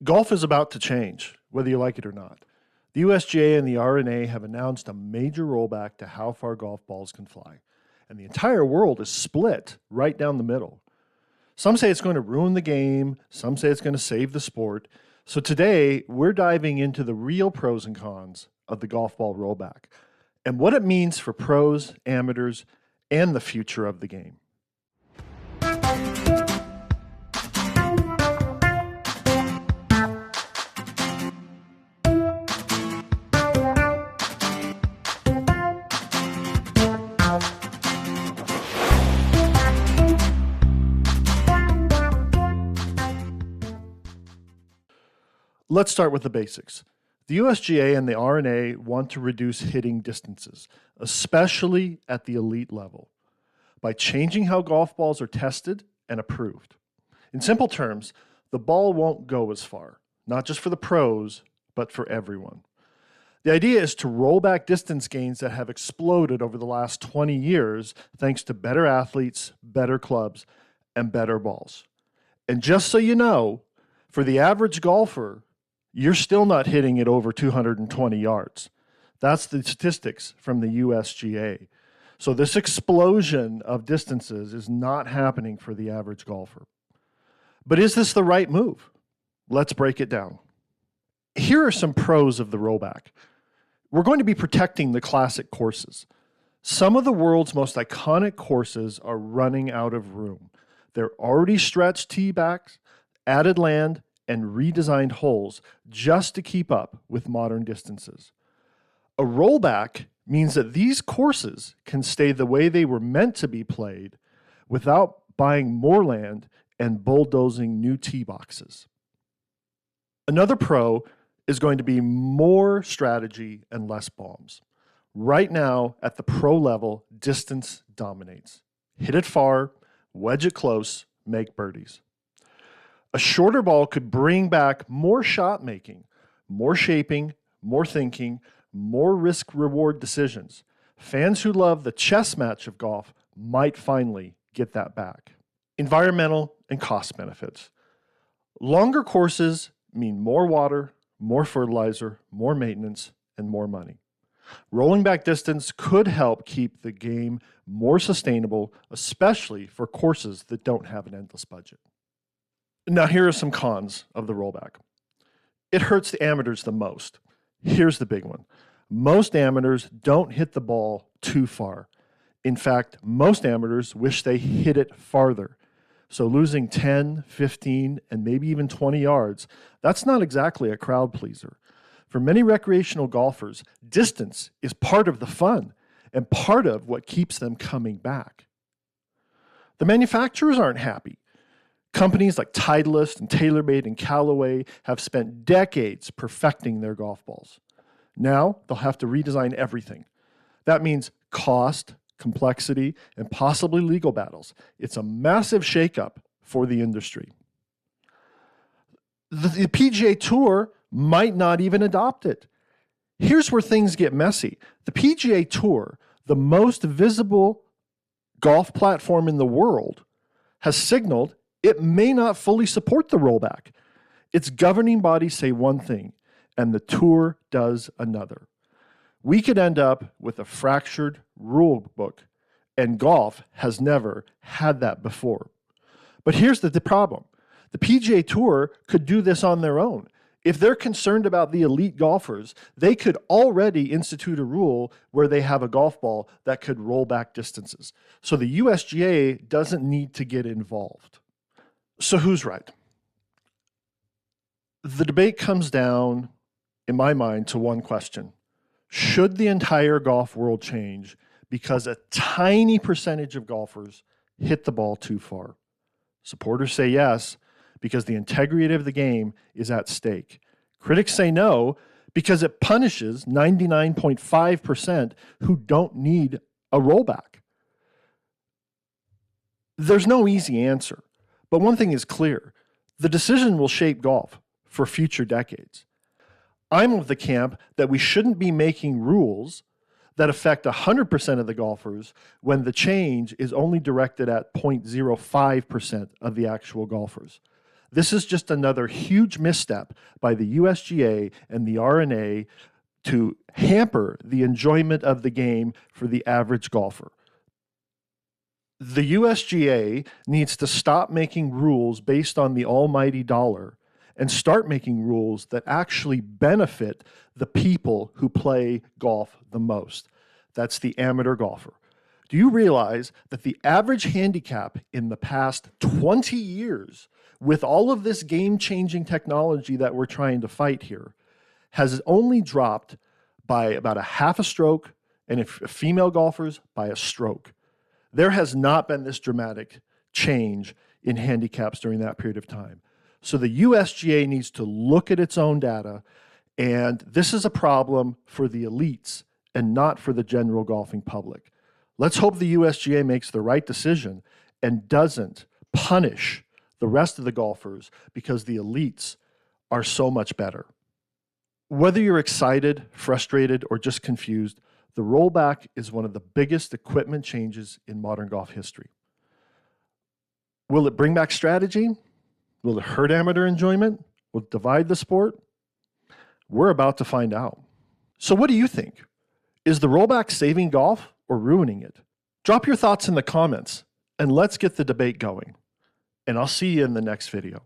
Golf is about to change, whether you like it or not. The USGA and the R&A have announced a major rollback to how far golf balls can fly, and the entire world is split right down the middle. Some say it's going to ruin the game, some say it's going to save the sport. So today, we're diving into the real pros and cons of the golf ball rollback and what it means for pros, amateurs, and the future of the game. Let's start with the basics. The USGA and the R&A want to reduce hitting distances, especially at the elite level, by changing how golf balls are tested and approved. In simple terms, the ball won't go as far, not just for the pros, but for everyone. The idea is to roll back distance gains that have exploded over the last 20 years thanks to better athletes, better clubs, and better balls. And just so you know, for the average golfer, you're still not hitting it over 220 yards. That's the statistics from the USGA. So this explosion of distances is not happening for the average golfer. But is this the right move? Let's break it down. Here are some pros of the rollback. We're going to be protecting the classic courses. Some of the world's most iconic courses are running out of room. They're already stretched tee backs, added land, and redesigned holes just to keep up with modern distances. A rollback means that these courses can stay the way they were meant to be played without buying more land and bulldozing new tee boxes. Another pro is going to be more strategy and less bombs. Right now, at the pro level, distance dominates. Hit it far, wedge it close, make birdies. A shorter ball could bring back more shot making, more shaping, more thinking, more risk-reward decisions. Fans who love the chess match of golf might finally get that back. Environmental and cost benefits. Longer courses mean more water, more fertilizer, more maintenance, and more money. Rolling back distance could help keep the game more sustainable, especially for courses that don't have an endless budget. Now, here are some cons of the rollback. It hurts the amateurs the most. Here's the big one. Most amateurs don't hit the ball too far. In fact, most amateurs wish they hit it farther. So losing 10, 15, and maybe even 20 yards, that's not exactly a crowd pleaser. For many recreational golfers, distance is part of the fun and part of what keeps them coming back. The manufacturers aren't happy. Companies like Titleist and TaylorMade and Callaway have spent decades perfecting their golf balls. Now they'll have to redesign everything. That means cost, complexity, and possibly legal battles. It's a massive shakeup for the industry. The PGA Tour might not even adopt it. Here's where things get messy. The PGA Tour, the most visible golf platform in the world, has signaled it may not fully support the rollback. Its governing bodies say one thing, and the tour does another. We could end up with a fractured rule book, and golf has never had that before. But here's the problem. The PGA Tour could do this on their own. If they're concerned about the elite golfers, they could already institute a rule where they have a golf ball that could roll back distances. So the USGA doesn't need to get involved. So who's right? The debate comes down, in my mind, to one question. Should the entire golf world change because a tiny percentage of golfers hit the ball too far? Supporters say yes, because the integrity of the game is at stake. Critics say no, because it punishes 99.5% who don't need a rollback. There's no easy answer. But one thing is clear, the decision will shape golf for future decades. I'm of the camp that we shouldn't be making rules that affect 100% of the golfers when the change is only directed at 0.05% of the actual golfers. This is just another huge misstep by the USGA and the R&A to hamper the enjoyment of the game for the average golfer. The USGA needs to stop making rules based on the almighty dollar and start making rules that actually benefit the people who play golf the most. That's the amateur golfer. Do you realize that the average handicap in the past 20 years, with all of this game-changing technology that we're trying to fight here, has only dropped by about a half a stroke, and if female golfers, by a stroke? There has not been this dramatic change in handicaps during that period of time. So the USGA needs to look at its own data, and this is a problem for the elites and not for the general golfing public. Let's hope the USGA makes the right decision and doesn't punish the rest of the golfers because the elites are so much better. Whether you're excited, frustrated, or just confused, the rollback is one of the biggest equipment changes in modern golf history. Will it bring back strategy? Will it hurt amateur enjoyment? Will it divide the sport? We're about to find out. So what do you think? Is the rollback saving golf or ruining it? Drop your thoughts in the comments and let's get the debate going. And I'll see you in the next video.